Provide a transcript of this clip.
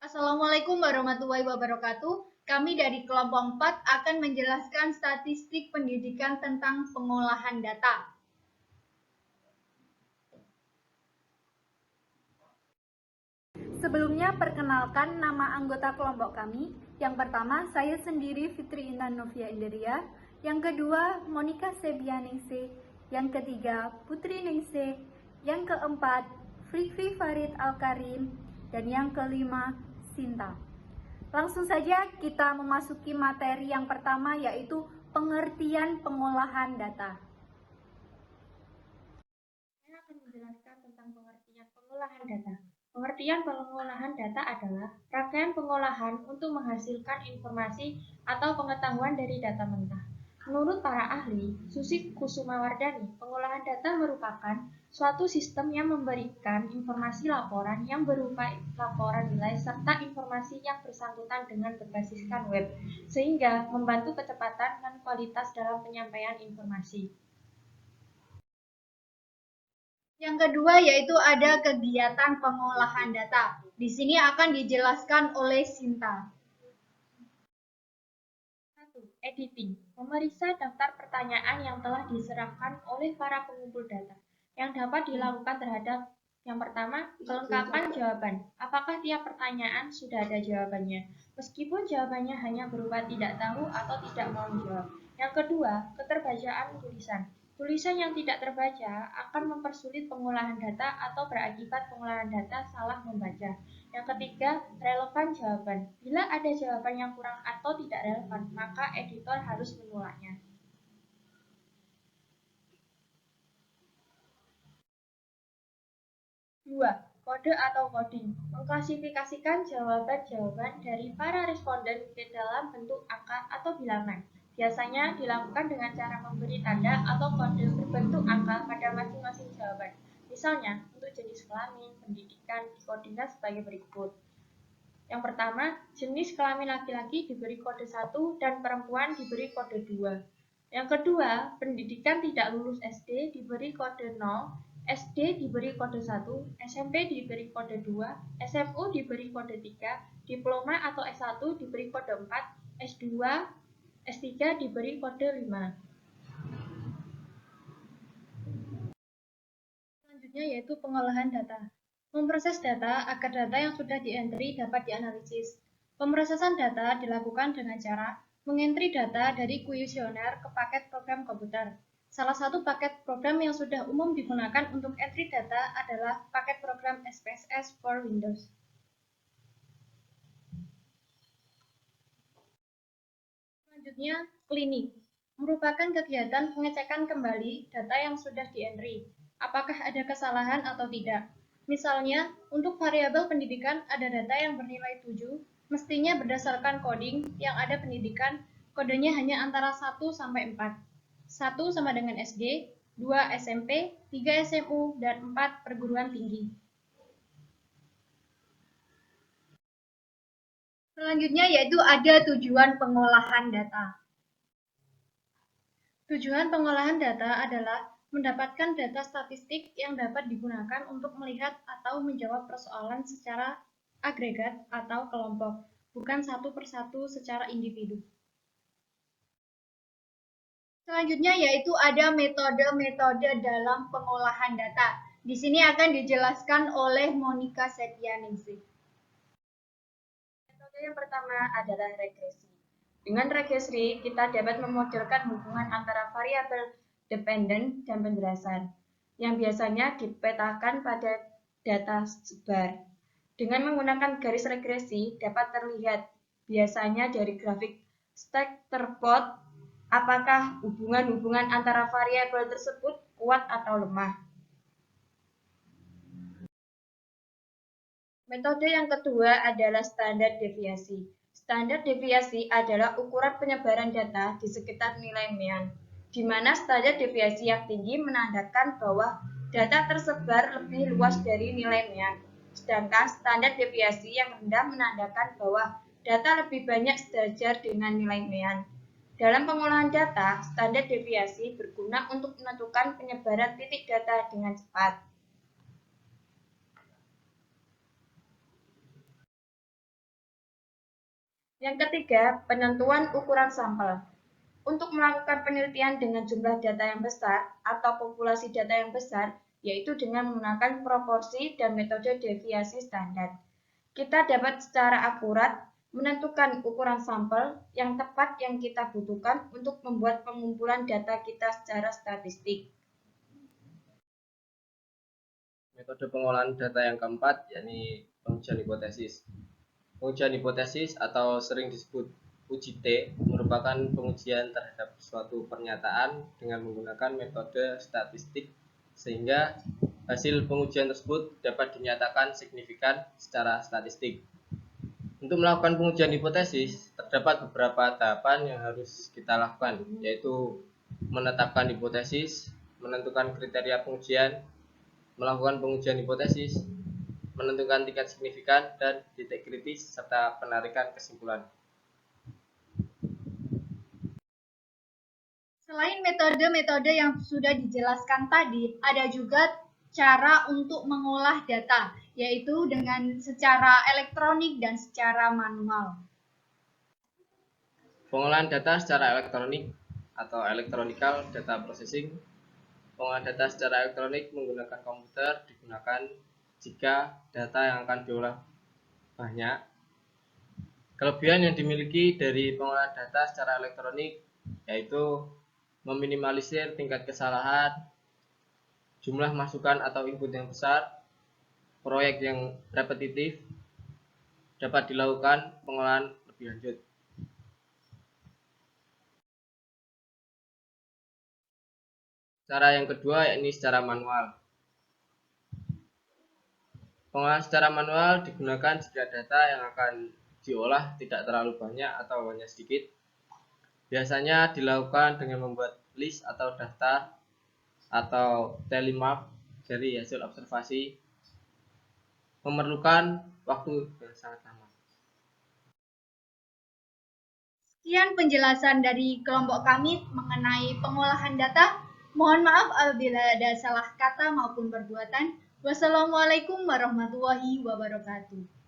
Assalamualaikum warahmatullahi wabarakatuh. Kami dari kelompok 4 akan menjelaskan statistik pendidikan tentang pengolahan data. Sebelumnya, perkenalkan nama anggota kelompok kami. Yang pertama, saya sendiri Fitri Intan Novia Inderia. Yang kedua, Monica Sebianingsih. Yang ketiga, Putri Ningsih. Yang keempat, Fikri Farid Al-Karim. Dan yang kelima, Sinta. Langsung saja kita memasuki materi yang pertama, yaitu pengertian pengolahan data. Saya akan menjelaskan tentang pengertian pengolahan data. Pengertian pengolahan data adalah rangkaian pengolahan untuk menghasilkan informasi atau pengetahuan dari data mentah. Menurut para ahli, Susi Kusumawardani, pengolahan data merupakan suatu sistem yang memberikan informasi laporan yang berupa laporan nilai serta informasi yang bersangkutan dengan berbasiskan web, sehingga membantu kecepatan dan kualitas dalam penyampaian informasi. Yang kedua yaitu ada kegiatan pengolahan data. Di sini akan dijelaskan oleh Sinta. 1. Editing. Memeriksa daftar pertanyaan yang telah diserahkan oleh para pengumpul data yang dapat dilakukan terhadap yang pertama, kelengkapan jawaban. Apakah tiap pertanyaan sudah ada jawabannya? Meskipun jawabannya hanya berupa tidak tahu atau tidak mau menjawab. Yang kedua, keterbacaan tulisan. Tulisan yang tidak terbaca akan mempersulit pengolahan data atau berakibat pengolahan data salah membaca. Yang ketiga, relevan jawaban. Bila ada jawaban yang kurang atau tidak relevan, maka editor harus menolaknya. 2. Kode atau coding. Mengklasifikasikan jawaban-jawaban dari para responden ke dalam bentuk angka atau bilangan. Biasanya dilakukan dengan cara memberi tanda atau kode berbentuk angka pada masing-masing jawaban. Misalnya, untuk jenis kelamin, pendidikan, dikodenya sebagai berikut. Yang pertama, jenis kelamin laki-laki diberi kode 1 dan perempuan diberi kode 2. Yang kedua, pendidikan tidak lulus SD diberi kode 0, SD diberi kode 1, SMP diberi kode 2, SMU diberi kode 3, diploma atau S1 diberi kode 4, S2, S3 diberi kode 5. Selanjutnya yaitu pengolahan data. Memproses data agar data yang sudah di-entry dapat dianalisis. Pemrosesan data dilakukan dengan cara mengentry data dari kuesioner ke paket program komputer. Salah satu paket program yang sudah umum digunakan untuk entry data adalah paket program SPSS for Windows. Selanjutnya, cleaning merupakan kegiatan pengecekan kembali data yang sudah di-entry. Apakah ada kesalahan atau tidak? Misalnya, untuk variabel pendidikan ada data yang bernilai 7, mestinya berdasarkan coding yang ada pendidikan, kodenya hanya antara 1 sampai 4. 1 sama dengan SD, 2 SMP, 3 SMU, dan 4 perguruan tinggi. Selanjutnya yaitu ada tujuan pengolahan data. Tujuan pengolahan data adalah mendapatkan data statistik yang dapat digunakan untuk melihat atau menjawab persoalan secara agregat atau kelompok, bukan satu persatu secara individu. Selanjutnya yaitu ada metode-metode dalam pengolahan data. Di sini akan dijelaskan oleh Monica Septianingsih. Metode yang pertama adalah regresi. Dengan regresi, kita dapat memodelkan hubungan antara variabel dependen dan penjelasan, yang biasanya dipetakan pada data sebar. Dengan menggunakan garis regresi, dapat terlihat biasanya dari grafik scatter plot apakah hubungan-hubungan antara variabel tersebut kuat atau lemah. Metode yang kedua adalah standar deviasi. Standar deviasi adalah ukuran penyebaran data di sekitar nilai mean, di mana standar deviasi yang tinggi menandakan bahwa data tersebar lebih luas dari nilai mean, sedangkan standar deviasi yang rendah menandakan bahwa data lebih banyak sejajar dengan nilai mean. Dalam pengolahan data, standar deviasi berguna untuk menentukan penyebaran titik data dengan cepat. Yang ketiga, penentuan ukuran sampel. Untuk melakukan penelitian dengan jumlah data yang besar atau populasi data yang besar, yaitu dengan menggunakan proporsi dan metode deviasi standar. Kita dapat secara akurat menentukan ukuran sampel yang tepat yang kita butuhkan untuk membuat pengumpulan data kita secara statistik. Metode pengolahan data yang keempat, yakni pengujian hipotesis. Pengujian hipotesis atau sering disebut uji T merupakan pengujian terhadap suatu pernyataan dengan menggunakan metode statistik sehingga hasil pengujian tersebut dapat dinyatakan signifikan secara statistik. Untuk melakukan pengujian hipotesis, terdapat beberapa tahapan yang harus kita lakukan, yaitu menetapkan hipotesis, menentukan kriteria pengujian, melakukan pengujian hipotesis, menentukan tingkat signifikan dan titik kritis, serta penarikan kesimpulan. Selain metode-metode yang sudah dijelaskan tadi, ada juga cara untuk mengolah data, yaitu dengan secara elektronik dan secara manual. Pengolahan data secara elektronik atau electronical data processing. Pengolahan data secara elektronik menggunakan komputer digunakan jika data yang akan diolah banyak. Kelebihan yang dimiliki dari pengolahan data secara elektronik yaitu meminimalisir tingkat kesalahan, jumlah masukan atau input yang besar, proyek yang repetitif, dapat dilakukan pengolahan lebih lanjut. Cara yang kedua yakni secara manual. Pengolahan secara manual digunakan jika data yang akan diolah tidak terlalu banyak atau hanya sedikit. Biasanya dilakukan dengan membuat list atau daftar atau tally map dari hasil observasi, memerlukan waktu yang sangat lama. Sekian penjelasan dari kelompok kami mengenai pengolahan data. Mohon maaf apabila ada salah kata maupun perbuatan. Wassalamualaikum warahmatullahi wabarakatuh.